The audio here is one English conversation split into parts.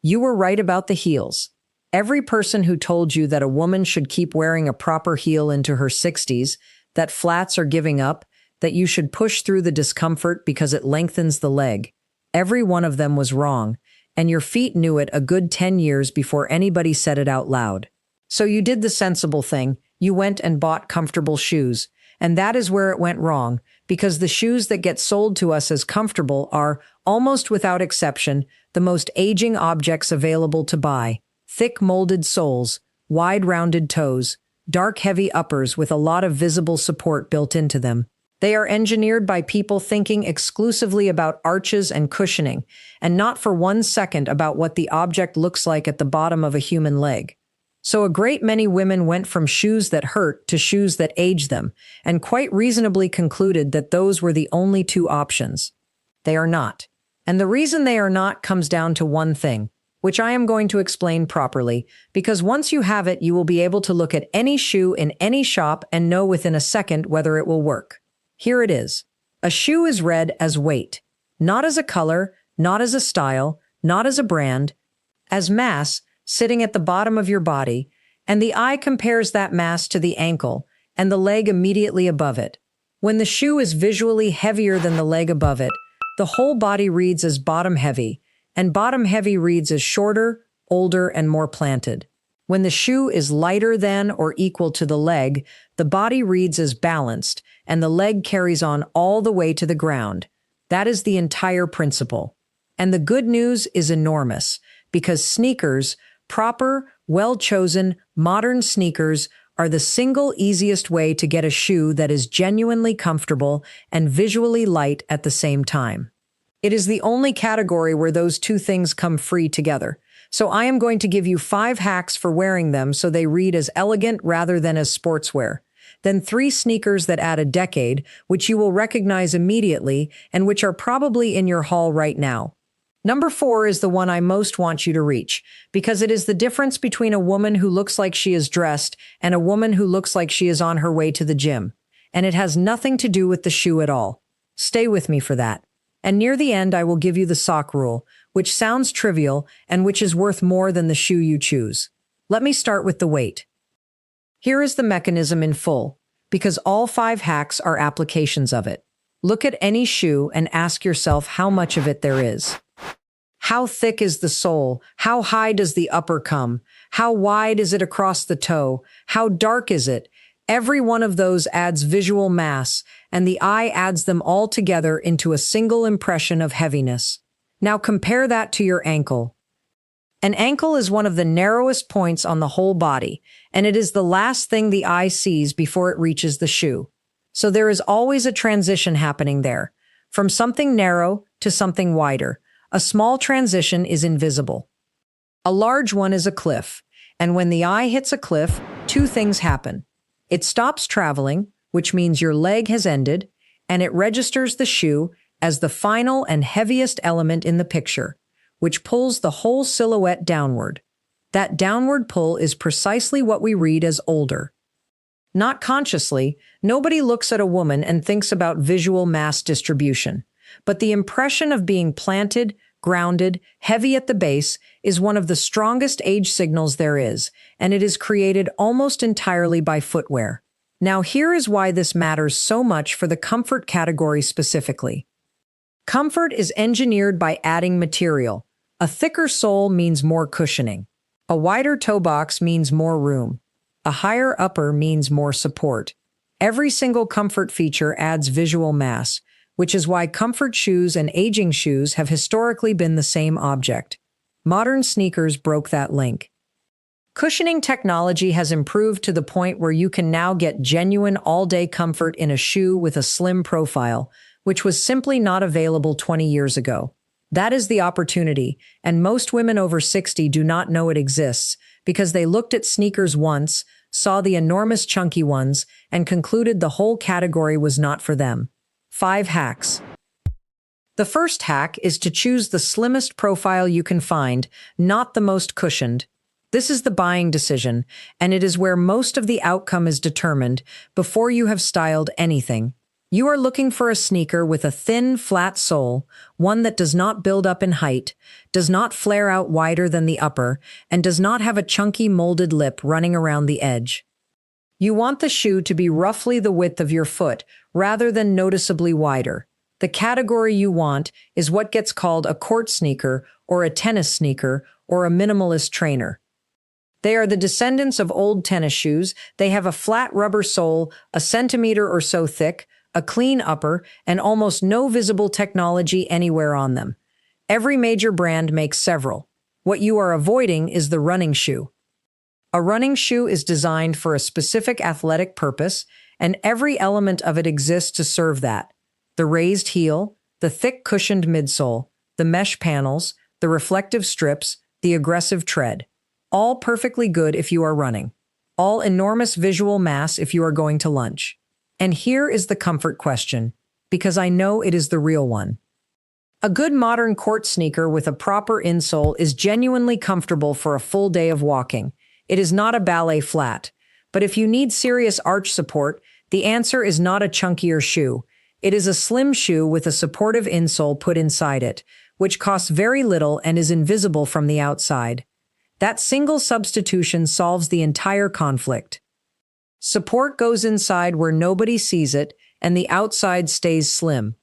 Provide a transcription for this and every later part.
You were right about the heels. Every person who told you that a woman should keep wearing a proper heel into her 60s, that flats are giving up, that you should push through the discomfort because it lengthens the leg, every one of them was wrong, and your feet knew it a good 10 years before anybody said it out loud. So you did the sensible thing. You went and bought comfortable shoes. And that is where it went wrong, because the shoes that get sold to us as comfortable are, almost without exception, the most aging objects available to buy. Thick molded soles, wide rounded toes, dark heavy uppers with a lot of visible support built into them. They are engineered by people thinking exclusively about arches and cushioning, and not for 1 second about what the object looks like at the bottom of a human leg. So a great many women went from shoes that hurt to shoes that age them, and quite reasonably concluded that those were the only two options. They are not. And the reason they are not comes down to one thing, which I am going to explain properly, because once you have it, you will be able to look at any shoe in any shop and know within a second whether it will work. Here it is. A shoe is read as weight, not as a color, not as a style, not as a brand, as mass, sitting at the bottom of your body, and the eye compares that mass to the ankle and the leg immediately above it. When the shoe is visually heavier than the leg above it, the whole body reads as bottom heavy, and bottom heavy reads as shorter, older, and more planted. When the shoe is lighter than or equal to the leg, the body reads as balanced, and the leg carries on all the way to the ground. That is the entire principle. And the good news is enormous, because sneakers, proper, well-chosen, modern sneakers, are the single easiest way to get a shoe that is genuinely comfortable and visually light at the same time. It is the only category where those two things come free together. So I am going to give you 5 hacks for wearing them so they read as elegant rather than as sportswear. Then 3 sneakers that add a decade, which you will recognize immediately and which are probably in your haul right now. Number 4 is the one I most want you to reach, because it is the difference between a woman who looks like she is dressed and a woman who looks like she is on her way to the gym. And it has nothing to do with the shoe at all. Stay with me for that. And near the end, I will give you the sock rule, which sounds trivial and which is worth more than the shoe you choose. Let me start with the weight. Here is the mechanism in full, because all 5 hacks are applications of it. Look at any shoe and ask yourself how much of it there is. How thick is the sole? How high does the upper come? How wide is it across the toe? How dark is it? Every one of those adds visual mass, and the eye adds them all together into a single impression of heaviness. Now compare that to your ankle. An ankle is one of the narrowest points on the whole body, and it is the last thing the eye sees before it reaches the shoe. So there is always a transition happening there, from something narrow to something wider. A small transition is invisible. A large one is a cliff, and when the eye hits a cliff, 2 things happen. It stops traveling, which means your leg has ended, and it registers the shoe as the final and heaviest element in the picture, which pulls the whole silhouette downward. That downward pull is precisely what we read as older. Not consciously, nobody looks at a woman and thinks about visual mass distribution, but the impression of being planted, grounded, heavy at the base is one of the strongest age signals there is, and it is created almost entirely by footwear. Now here is why this matters so much for the comfort category specifically. Comfort is engineered by adding material. A thicker sole means more cushioning. A wider toe box means more room. A higher upper means more support. Every single comfort feature adds visual mass, which is why comfort shoes and aging shoes have historically been the same object. Modern sneakers broke that link. Cushioning technology has improved to the point where you can now get genuine all-day comfort in a shoe with a slim profile, which was simply not available 20 years ago. That is the opportunity, and most women over 60 do not know it exists because they looked at sneakers once, saw the enormous chunky ones, and concluded the whole category was not for them. 5 hacks. The first hack is to choose the slimmest profile you can find, not the most cushioned. This is the buying decision, and it is where most of the outcome is determined before you have styled anything. You are looking for a sneaker with a thin, flat sole, one that does not build up in height, does not flare out wider than the upper, and does not have a chunky molded lip running around the edge. You want the shoe to be roughly the width of your foot, rather than noticeably wider. The category you want is what gets called a court sneaker, or a tennis sneaker, or a minimalist trainer. They are the descendants of old tennis shoes. They have a flat rubber sole, a centimeter or so thick, a clean upper, and almost no visible technology anywhere on them. Every major brand makes several. What you are avoiding is the running shoe. A running shoe is designed for a specific athletic purpose, and every element of it exists to serve that. The raised heel, the thick cushioned midsole, the mesh panels, the reflective strips, the aggressive tread. All perfectly good if you are running. All enormous visual mass if you are going to lunch. And here is the comfort question, because I know it is the real one. A good modern court sneaker with a proper insole is genuinely comfortable for a full day of walking. It is not a ballet flat. But if you need serious arch support, the answer is not a chunkier shoe. It is a slim shoe with a supportive insole put inside it, which costs very little and is invisible from the outside. That single substitution solves the entire conflict. Support goes inside where nobody sees it, and the outside stays slim.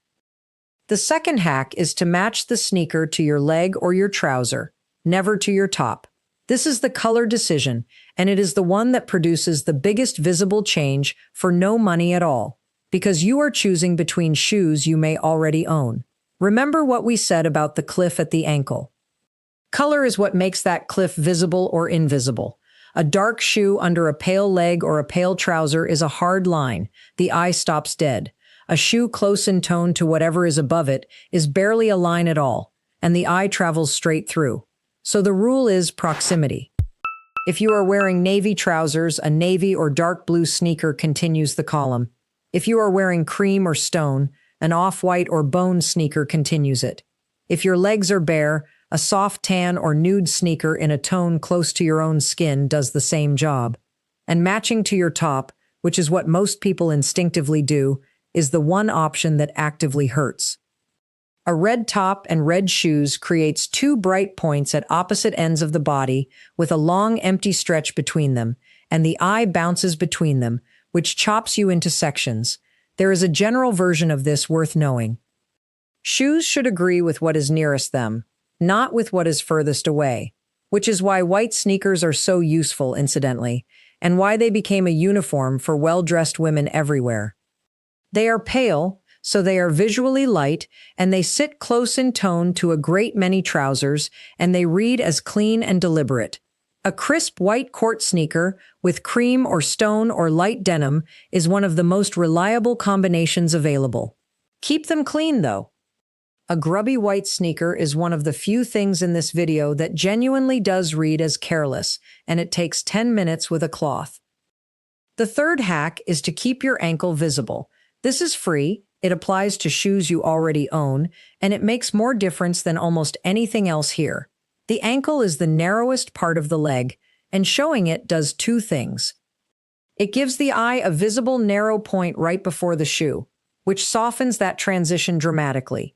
The second hack is to match the sneaker to your leg or your trouser, never to your top. This is the color decision, and it is the one that produces the biggest visible change for no money at all, because you are choosing between shoes you may already own. Remember what we said about the cliff at the ankle. Color is what makes that cliff visible or invisible. A dark shoe under a pale leg or a pale trouser is a hard line. The eye stops dead. A shoe close in tone to whatever is above it is barely a line at all, and the eye travels straight through. So the rule is proximity. If you are wearing navy trousers, a navy or dark blue sneaker continues the column. If you are wearing cream or stone, an off-white or bone sneaker continues it. If your legs are bare, a soft tan or nude sneaker in a tone close to your own skin does the same job. And matching to your top, which is what most people instinctively do, is the one option that actively hurts. A red top and red shoes creates two bright points at opposite ends of the body with a long empty stretch between them, and the eye bounces between them, which chops you into sections. There is a general version of this worth knowing. Shoes should agree with what is nearest them, not with what is furthest away, which is why white sneakers are so useful, incidentally, and why they became a uniform for well-dressed women everywhere. They are pale, so they are visually light, and they sit close in tone to a great many trousers, and they read as clean and deliberate. A crisp white court sneaker with cream or stone or light denim is one of the most reliable combinations available. Keep them clean, though. A grubby white sneaker is one of the few things in this video that genuinely does read as careless, and it takes 10 minutes with a cloth. The third hack is to keep your ankle visible. This is free, it applies to shoes you already own, and it makes more difference than almost anything else here. The ankle is the narrowest part of the leg, and showing it does two things. It gives the eye a visible narrow point right before the shoe, which softens that transition dramatically.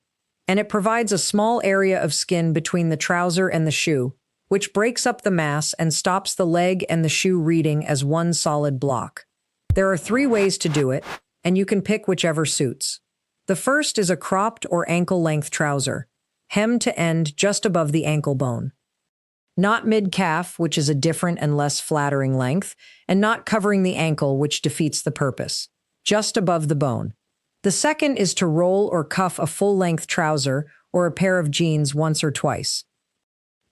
And it provides a small area of skin between the trouser and the shoe, which breaks up the mass and stops the leg and the shoe reading as one solid block. There are 3 ways to do it, and you can pick whichever suits. The first is a cropped or ankle-length trouser, hem to end just above the ankle bone. Not mid-calf, which is a different and less flattering length, and not covering the ankle, which defeats the purpose. Just above the bone. The second is to roll or cuff a full-length trouser or a pair of jeans once or twice.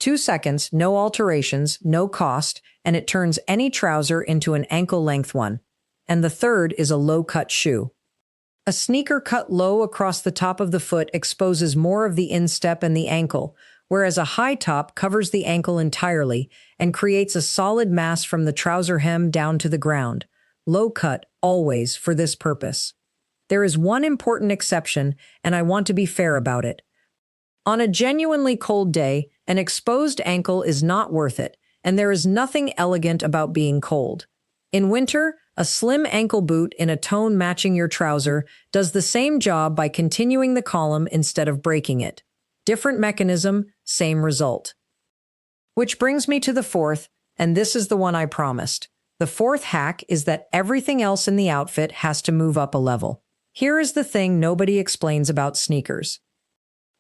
2 seconds, no alterations, no cost, and it turns any trouser into an ankle-length one. And the third is a low-cut shoe. A sneaker cut low across the top of the foot exposes more of the instep and the ankle, whereas a high top covers the ankle entirely and creates a solid mass from the trouser hem down to the ground. Low cut, always, for this purpose. There is one important exception, and I want to be fair about it. On a genuinely cold day, an exposed ankle is not worth it, and there is nothing elegant about being cold. In winter, A slim ankle boot in a tone matching your trouser does the same job by continuing the column instead of breaking it. Different mechanism, same result. Which brings me to the fourth, and this is the one I promised. The fourth hack is that everything else in the outfit has to move up a level. Here is the thing nobody explains about sneakers.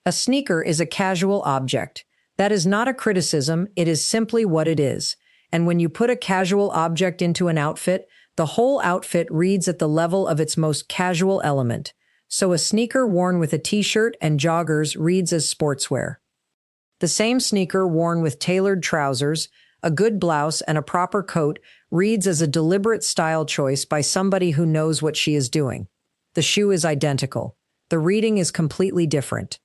A sneaker is a casual object. That is not a criticism, it is simply what it is. And when you put a casual object into an outfit, the whole outfit reads at the level of its most casual element. So a sneaker worn with a t-shirt and joggers reads as sportswear. The same sneaker worn with tailored trousers, a good blouse, and a proper coat reads as a deliberate style choice by somebody who knows what she is doing. The shoe is identical. The reading is completely different.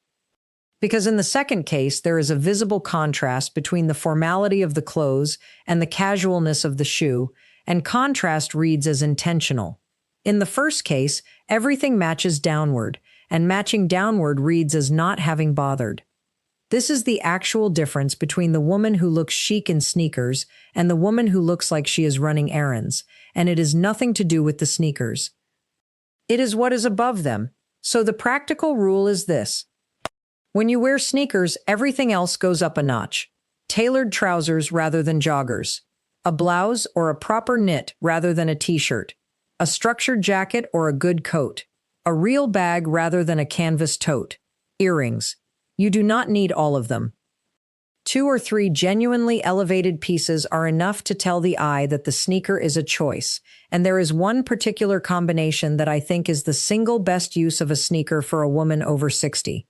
Because in the second case, there is a visible contrast between the formality of the clothes and the casualness of the shoe, and contrast reads as intentional. In the first case, everything matches downward, and matching downward reads as not having bothered. This is the actual difference between the woman who looks chic in sneakers and the woman who looks like she is running errands, and it is nothing to do with the sneakers. It is what is above them. So the practical rule is this. When you wear sneakers, everything else goes up a notch. Tailored trousers rather than joggers. A blouse or a proper knit rather than a t-shirt. A structured jacket or a good coat. A real bag rather than a canvas tote. Earrings. You do not need all of them. 2 or 3 genuinely elevated pieces are enough to tell the eye that the sneaker is a choice, and there is one particular combination that I think is the single best use of a sneaker for a woman over 60.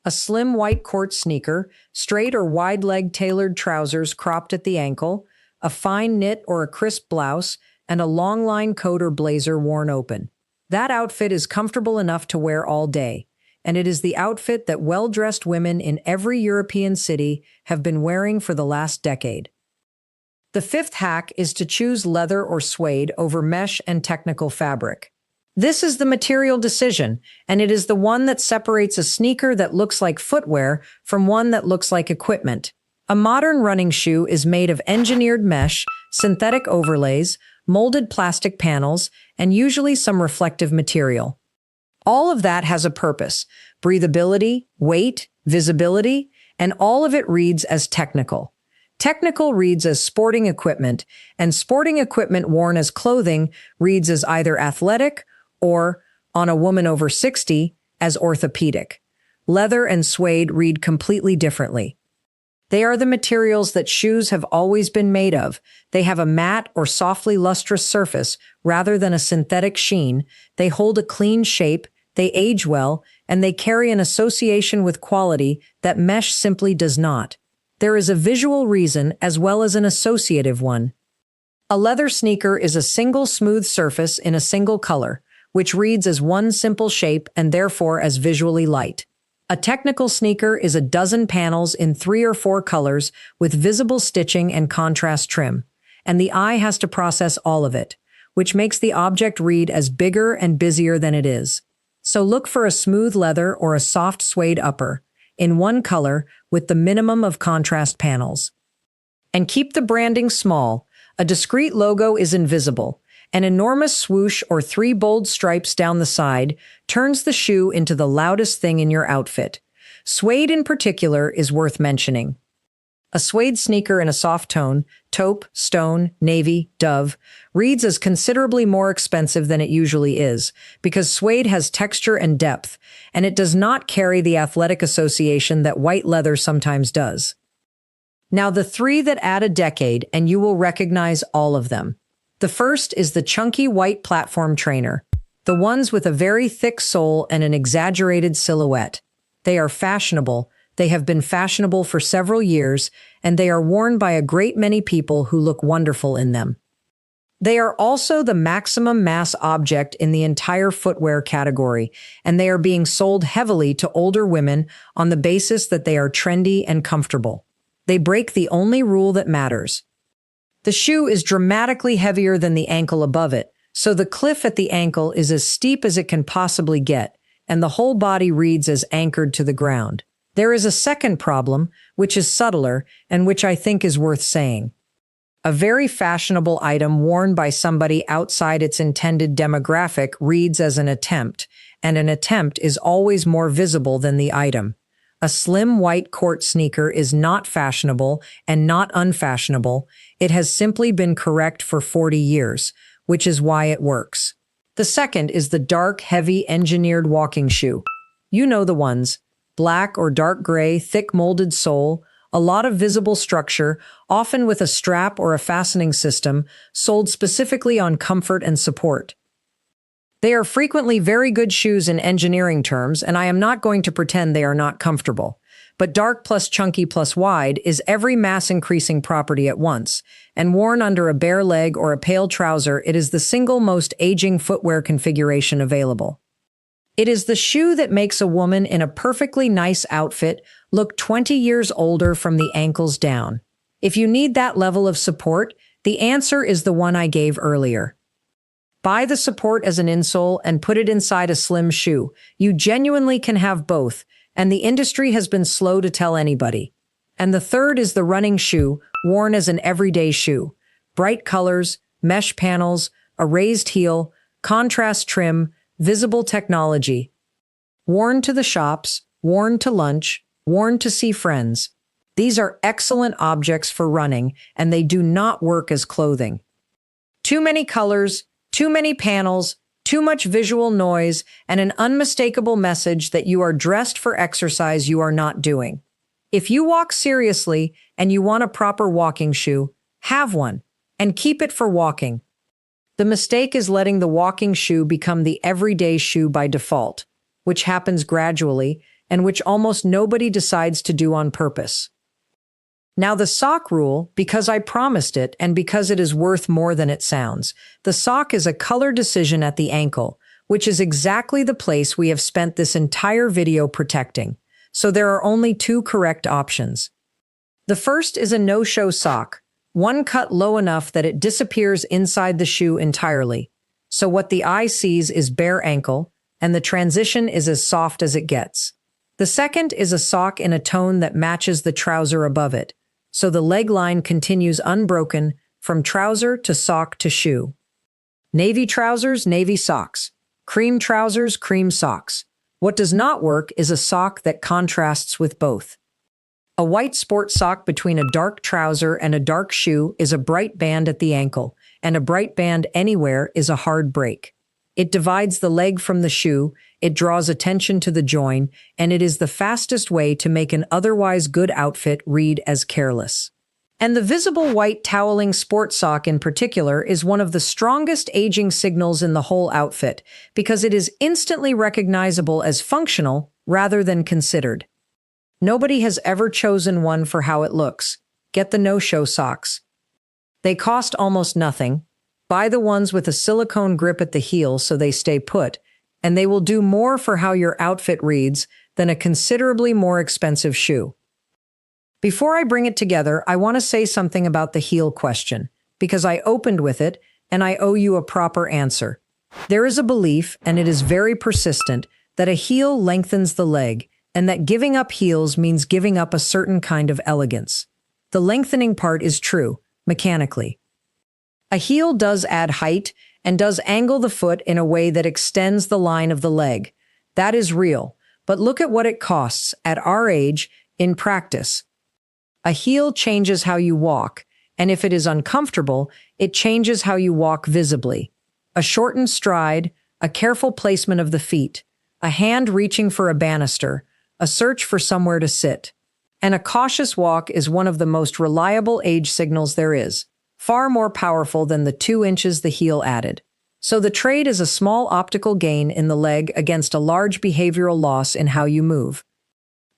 A slim white court sneaker, straight or wide-leg tailored trousers cropped at the ankle, a fine knit or a crisp blouse, and a long-line coat or blazer worn open. That outfit is comfortable enough to wear all day, and it is the outfit that well-dressed women in every European city have been wearing for the last decade. The fifth hack is to choose leather or suede over mesh and technical fabric. This is the material decision, and it is the one that separates a sneaker that looks like footwear from one that looks like equipment. A modern running shoe is made of engineered mesh, synthetic overlays, molded plastic panels, and usually some reflective material. All of that has a purpose: breathability, weight, visibility, and all of it reads as technical. Technical reads as sporting equipment, and sporting equipment worn as clothing reads as either athletic or, on a woman over 60, as orthopedic. Leather and suede read completely differently. They are the materials that shoes have always been made of. They have a matte or softly lustrous surface rather than a synthetic sheen. They hold a clean shape, they age well, and they carry an association with quality that mesh simply does not. There is a visual reason as well as an associative one. A leather sneaker is a single smooth surface in a single color, which reads as one simple shape and therefore as visually light. A technical sneaker is a dozen panels in 3 or 4 colors with visible stitching and contrast trim, and the eye has to process all of it, which makes the object read as bigger and busier than it is. So look for a smooth leather or a soft suede upper, in one color with the minimum of contrast panels. And keep the branding small. A discreet logo is invisible. An enormous swoosh or 3 bold stripes down the side turns the shoe into the loudest thing in your outfit. Suede in particular is worth mentioning. A suede sneaker in a soft tone, taupe, stone, navy, dove, reads as considerably more expensive than it usually is, because suede has texture and depth, and it does not carry the athletic association that white leather sometimes does. Now the 3 that add a decade, and you will recognize all of them. The first is the chunky white platform trainer, the ones with a very thick sole and an exaggerated silhouette. They are fashionable. They have been fashionable for several years, and they are worn by a great many people who look wonderful in them. They are also the maximum mass object in the entire footwear category, and they are being sold heavily to older women on the basis that they are trendy and comfortable. They break the only rule that matters. The shoe is dramatically heavier than the ankle above it, so the cliff at the ankle is as steep as it can possibly get, and the whole body reads as anchored to the ground. There is a second problem, which is subtler, and which I think is worth saying. A very fashionable item worn by somebody outside its intended demographic reads as an attempt, and an attempt is always more visible than the item. A slim white court sneaker is not fashionable and not unfashionable. It has simply been correct for 40 years, which is why it works. The second is the dark, heavy, engineered walking shoe. You know the ones. Black or dark gray, thick molded sole, a lot of visible structure, often with a strap or a fastening system, sold specifically on comfort and support. They are frequently very good shoes in engineering terms, and I am not going to pretend they are not comfortable. But dark plus chunky plus wide is every mass-increasing property at once, and worn under a bare leg or a pale trouser, it is the single most aging footwear configuration available. It is the shoe that makes a woman in a perfectly nice outfit look 20 years older from the ankles down. If you need that level of support, the answer is the one I gave earlier. Buy the support as an insole and put it inside a slim shoe. You genuinely can have both, and the industry has been slow to tell anybody. And the third is the running shoe, worn as an everyday shoe. Bright colors, mesh panels, a raised heel, contrast trim, visible technology. Worn to the shops, worn to lunch, worn to see friends. These are excellent objects for running, and they do not work as clothing. Too many colors, too many panels, too much visual noise, and an unmistakable message that you are dressed for exercise you are not doing. If you walk seriously and you want a proper walking shoe, have one, and keep it for walking. The mistake is letting the walking shoe become the everyday shoe by default, which happens gradually and which almost nobody decides to do on purpose. Now the sock rule, because I promised it and because it is worth more than it sounds, the sock is a color decision at the ankle, which is exactly the place we have spent this entire video protecting. So there are only two correct options. The first is a no-show sock, one cut low enough that it disappears inside the shoe entirely. So what the eye sees is bare ankle, and the transition is as soft as it gets. The second is a sock in a tone that matches the trouser above it, so the leg line continues unbroken from trouser to sock to shoe. Navy trousers, navy socks. Cream trousers, cream socks. What does not work is a sock that contrasts with both. A white sport sock between a dark trouser and a dark shoe is a bright band at the ankle, and a bright band anywhere is a hard break. It divides the leg from the shoe, it draws attention to the join, and it is the fastest way to make an otherwise good outfit read as careless. And the visible white toweling sport sock in particular is one of the strongest aging signals in the whole outfit, because it is instantly recognizable as functional rather than considered. Nobody has ever chosen one for how it looks. Get the no-show socks. They cost almost nothing. Buy the ones with a silicone grip at the heel so they stay put, and they will do more for how your outfit reads than a considerably more expensive shoe. Before I bring it together, I want to say something about the heel question, because I opened with it, and I owe you a proper answer. There is a belief, and it is very persistent, that a heel lengthens the leg, and that giving up heels means giving up a certain kind of elegance. The lengthening part is true, mechanically. A heel does add height and does angle the foot in a way that extends the line of the leg. That is real, but look at what it costs, at our age, in practice. A heel changes how you walk, and if it is uncomfortable, it changes how you walk visibly. A shortened stride, a careful placement of the feet, a hand reaching for a banister, a search for somewhere to sit. And a cautious walk is one of the most reliable age signals there is, far more powerful than the 2 inches the heel added. So the trade is a small optical gain in the leg against a large behavioral loss in how you move.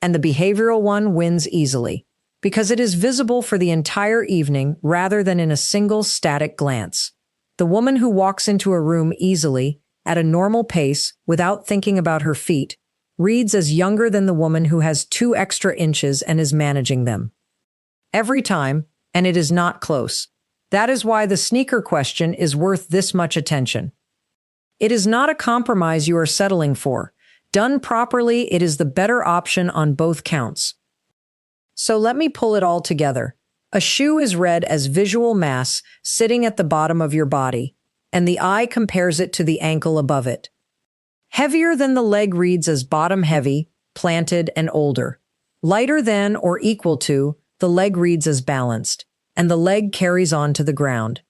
And the behavioral one wins easily, because it is visible for the entire evening rather than in a single static glance. The woman who walks into a room easily, at a normal pace, without thinking about her feet, reads as younger than the woman who has 2 extra inches and is managing them. Every time, and it is not close. That is why the sneaker question is worth this much attention. It is not a compromise you are settling for. Done properly, it is the better option on both counts. So let me pull it all together. A shoe is read as visual mass sitting at the bottom of your body, and the eye compares it to the ankle above it. Heavier than the leg reads as bottom heavy, planted, and older. Lighter than or equal to, the leg reads as balanced, and the leg carries on to the ground.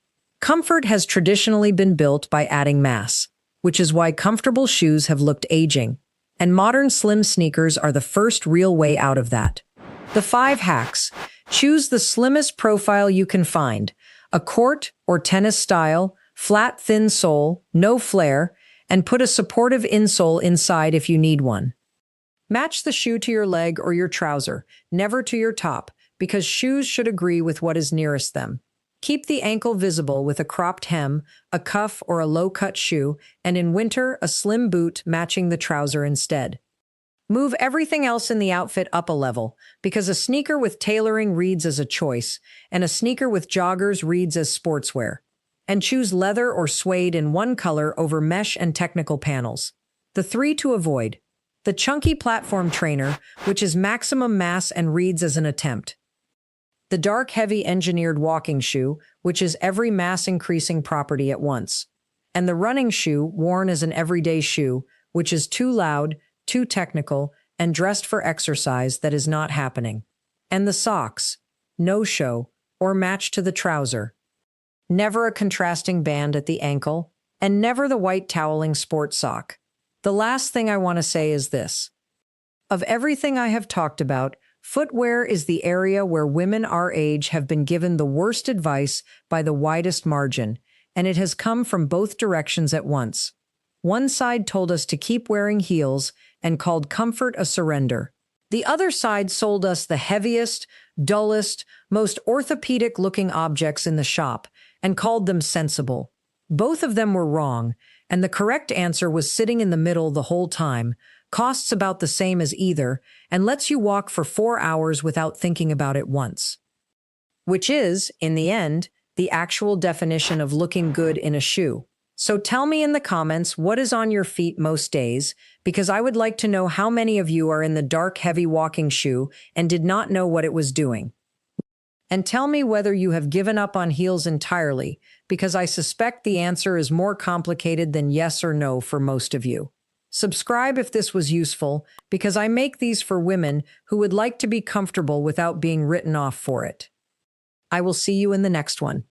Comfort has traditionally been built by adding mass, which is why comfortable shoes have looked aging, and modern slim sneakers are the first real way out of that. The 5 hacks. Choose the slimmest profile you can find, a court or tennis style, flat thin sole, no flare, and put a supportive insole inside if you need one. Match the shoe to your leg or your trouser, never to your top, because shoes should agree with what is nearest them. Keep the ankle visible with a cropped hem, a cuff, or a low-cut shoe, and in winter, a slim boot matching the trouser instead. Move everything else in the outfit up a level, because a sneaker with tailoring reads as a choice, and a sneaker with joggers reads as sportswear. And choose leather or suede in one color over mesh and technical panels. The 3 to avoid. The chunky platform trainer, which is maximum mass and reads as an attempt. The dark, heavy engineered walking shoe, which is every mass-increasing property at once. And the running shoe, worn as an everyday shoe, which is too loud, too technical, and dressed for exercise that is not happening. And the socks, no show, or match to the trouser. Never a contrasting band at the ankle, and never the white toweling sport sock. The last thing I want to say is this. Of everything I have talked about, footwear is the area where women our age have been given the worst advice by the widest margin, and it has come from both directions at once. One side told us to keep wearing heels and called comfort a surrender. The other side sold us the heaviest, dullest, most orthopedic-looking objects in the shop and called them sensible. Both of them were wrong, and the correct answer was sitting in the middle the whole time, costs about the same as either, and lets you walk for 4 hours without thinking about it once. Which is, in the end, the actual definition of looking good in a shoe. So tell me in the comments what is on your feet most days, because I would like to know how many of you are in the dark, heavy walking shoe and did not know what it was doing. And tell me whether you have given up on heels entirely, because I suspect the answer is more complicated than yes or no for most of you. Subscribe if this was useful, because I make these for women who would like to be comfortable without being written off for it. I will see you in the next one.